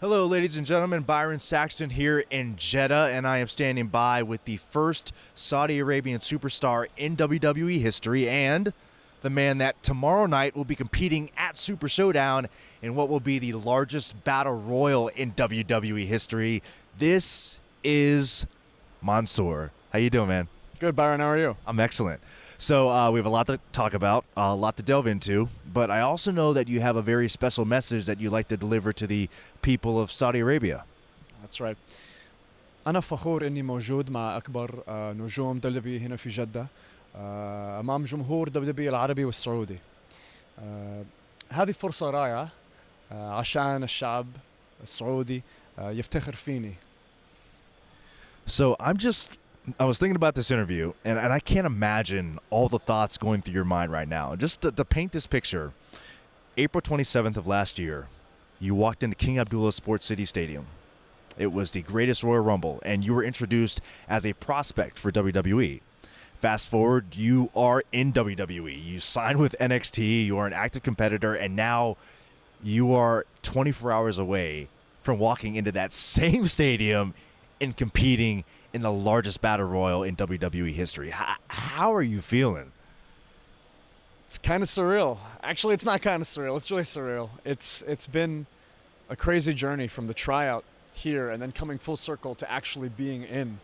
Hello, ladies and gentlemen. Byron Saxton here in Jeddah, and I am standing by with the first Saudi Arabian superstar in WWE history and the man that tomorrow night will be competing at Super Showdown in what will be the largest battle royal in WWE history. This is Mansoor. How you doing, man? Good, Byron. How are you? I'm excellent. So we have a lot to talk about, a lot to delve into, but I also know that you have a very special message that you'd like to deliver to the people of Saudi Arabia. That's right. أنا فخور إني موجود مع أكبر نجوم WWE هنا في جدة أمام جمهور WWE العربي والسعودي. هذه فرصة رائعة عشان الشعب السعودي يفتخر فيني. So I was thinking about this interview, and I can't imagine all the thoughts going through your mind right now. Just to paint this picture, April 27th of last year, you walked into King Abdullah Sports City Stadium. It was the greatest Royal Rumble, and you were introduced as a prospect for WWE. Fast forward, you are in WWE. You signed with NXT, you are an active competitor, and now you are 24 hours away from walking into that same stadium and competing in the largest battle royal in WWE history. How are you feeling? It's kind of surreal. Actually, it's not kind of surreal. It's really surreal. It's been a crazy journey from the tryout here and then coming full circle to actually being in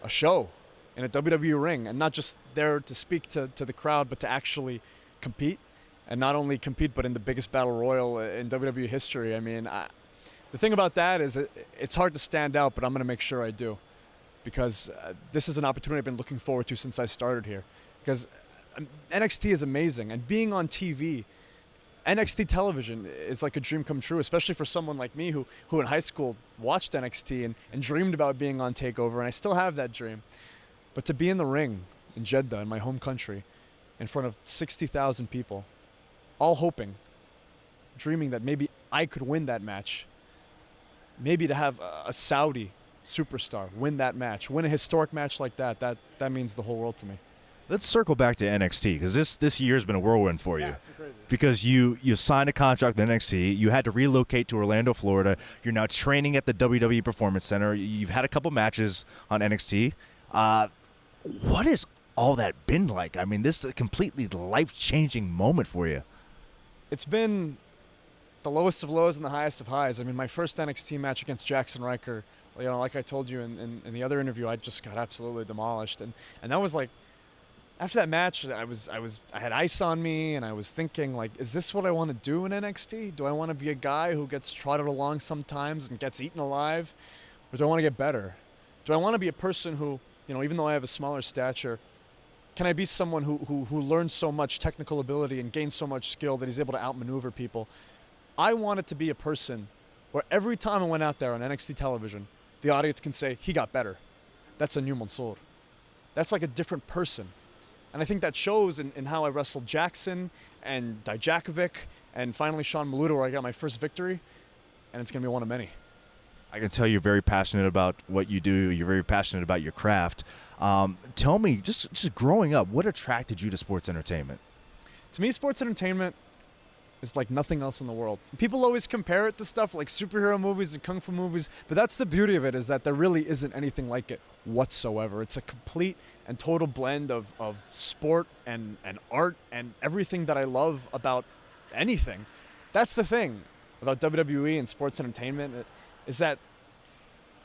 a show in a WWE ring, and not just there to speak to the crowd, but to actually compete, and not only compete, but in the biggest battle royal in WWE history. I mean, the thing about that is it's hard to stand out, but I'm going to make sure I do, because this is an opportunity I've been looking forward to since I started here. Because NXT is amazing, and being on TV, NXT television is like a dream come true, especially for someone like me who in high school watched NXT and dreamed about being on TakeOver, and I still have that dream. But to be in the ring in Jeddah, in my home country, in front of 60,000 people, all hoping, dreaming that maybe I could win that match, maybe to have a Saudi superstar win that match, win a historic match like that means the whole world to me. Let's circle back to NXT, because this year has been a whirlwind for you. Yeah, it's been crazy. Because you signed a contract with NXT, you had to relocate to Orlando, Florida. You're now training at the WWE Performance Center. You've had a couple matches on NXT. What has all that been like? I mean, this is a completely life-changing moment for you. It's been the lowest of lows and the highest of highs. I mean, my first NXT match against Jackson Riker, you know, like I told you in the other interview, I just got absolutely demolished, and that was like, after that match, I had ice on me, and I was thinking, like, is this what I want to do in NXT? Do I want to be a guy who gets trotted along sometimes and gets eaten alive, or do I want to get better? Do I want to be a person who, you know, even though I have a smaller stature, can I be someone who learns so much technical ability and gains so much skill that he's able to outmaneuver people? I wanted to be a person where every time I went out there on NXT television, the audience can say, he got better. That's a new Mansoor. That's like a different person. And I think that shows in how I wrestled Jackson and Dijakovic and finally Sean Maluta, where I got my first victory. And it's going to be one of many. I can tell you're very passionate about what you do. You're very passionate about your craft. Tell me, just growing up, what attracted you to sports entertainment? To me, sports entertainment is like nothing else in the world. People always compare it to stuff like superhero movies and kung fu movies, but that's the beauty of it, is that there really isn't anything like it whatsoever. It's a complete and total blend of sport and art and everything that I love about anything. That's the thing about WWE and sports entertainment, is that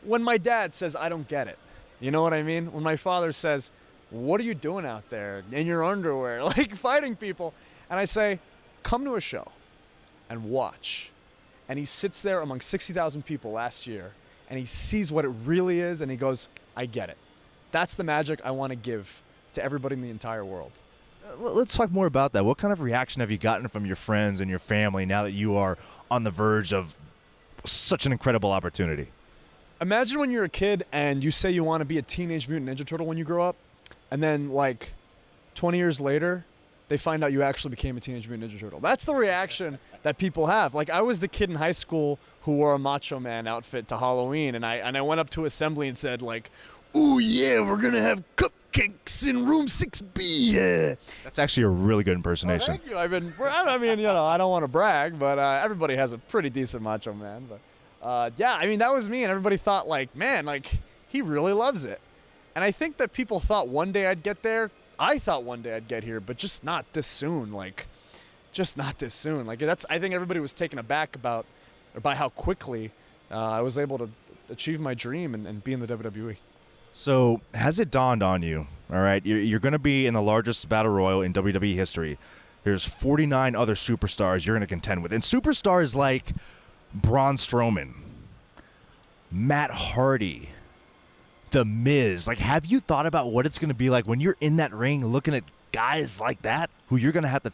when my dad says, I don't get it, you know what I mean? When my father says, what are you doing out there in your underwear, like fighting people? And I say, come to a show and watch. And he sits there among 60,000 people last year, and he sees what it really is, and he goes, I get it. That's the magic I want to give to everybody in the entire world. Let's talk more about that. What kind of reaction have you gotten from your friends and your family now that you are on the verge of such an incredible opportunity? Imagine when you're a kid and you say you want to be a Teenage Mutant Ninja Turtle when you grow up, and then like 20 years later, they find out you actually became a Teenage Mutant Ninja Turtle. That's the reaction that people have. Like, I was the kid in high school who wore a Macho Man outfit to Halloween, and I went up to assembly and said, like, ooh, yeah, we're going to have cupcakes in room 6B. That's actually a really good Oh, impersonation. thank you. I mean, you know, I don't want to brag, but everybody has a pretty decent Macho Man. But Yeah, I mean, that was me, and everybody thought, like, man, like, he really loves it. And I think that people thought one day I'd get there. I thought one day I'd get here, but just not this soon. Like, just not this soon. Like, I think everybody was taken aback by how quickly I was able to achieve my dream and be in the WWE. So, has it dawned on you, all right, you're going to be in the largest battle royal in WWE history. There's 49 other superstars you're going to contend with. And superstars like Braun Strowman, Matt Hardy, The Miz. Like, have you thought about what it's going to be like when you're in that ring looking at guys like that who you're going to have to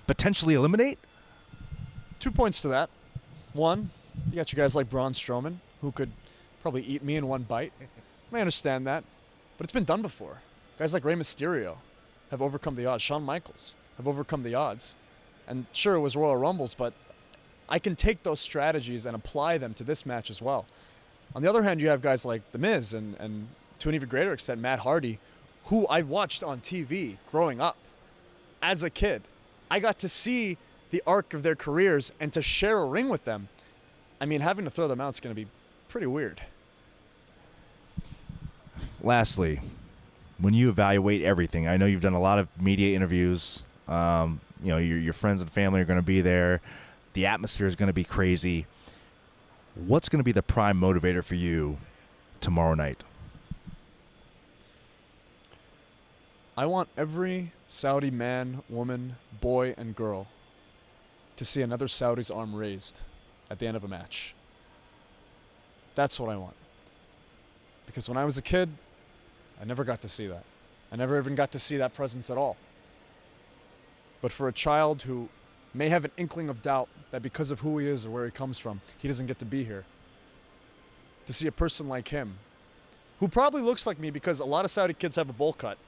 potentially eliminate? 2 points to that. One, you got you guys like Braun Strowman, who could probably eat me in one bite. I understand that, but it's been done before. Guys like Rey Mysterio have overcome the odds. Shawn Michaels have overcome the odds. And sure, it was Royal Rumbles, but I can take those strategies and apply them to this match as well. On the other hand, you have guys like The Miz and to an even greater extent, Matt Hardy, who I watched on TV growing up as a kid. I got to see the arc of their careers and to share a ring with them. I mean, having to throw them out is going to be pretty weird. Lastly, when you evaluate everything, I know you've done a lot of media interviews. Your friends and family are going to be there. The atmosphere is going to be crazy. What's going to be the prime motivator for you tomorrow night? I want every Saudi man, woman, boy, and girl to see another Saudi's arm raised at the end of a match. That's what I want. Because when I was a kid, I never got to see that. I never even got to see that presence at all. But for a child who may have an inkling of doubt that because of who he is or where he comes from, he doesn't get to be here, to see a person like him, who probably looks like me because a lot of Saudi kids have a bowl cut.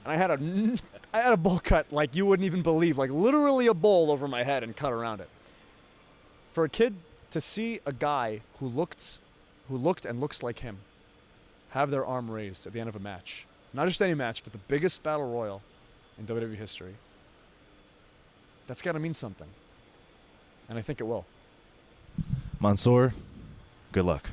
And I had a bowl cut like you wouldn't even believe, like literally a bowl over my head and cut around it. For a kid to see a guy who looked and looks like him have their arm raised at the end of a match, not just any match, but the biggest battle royal in WWE history, that's got to mean something. And I think it will. Mansoor, good luck.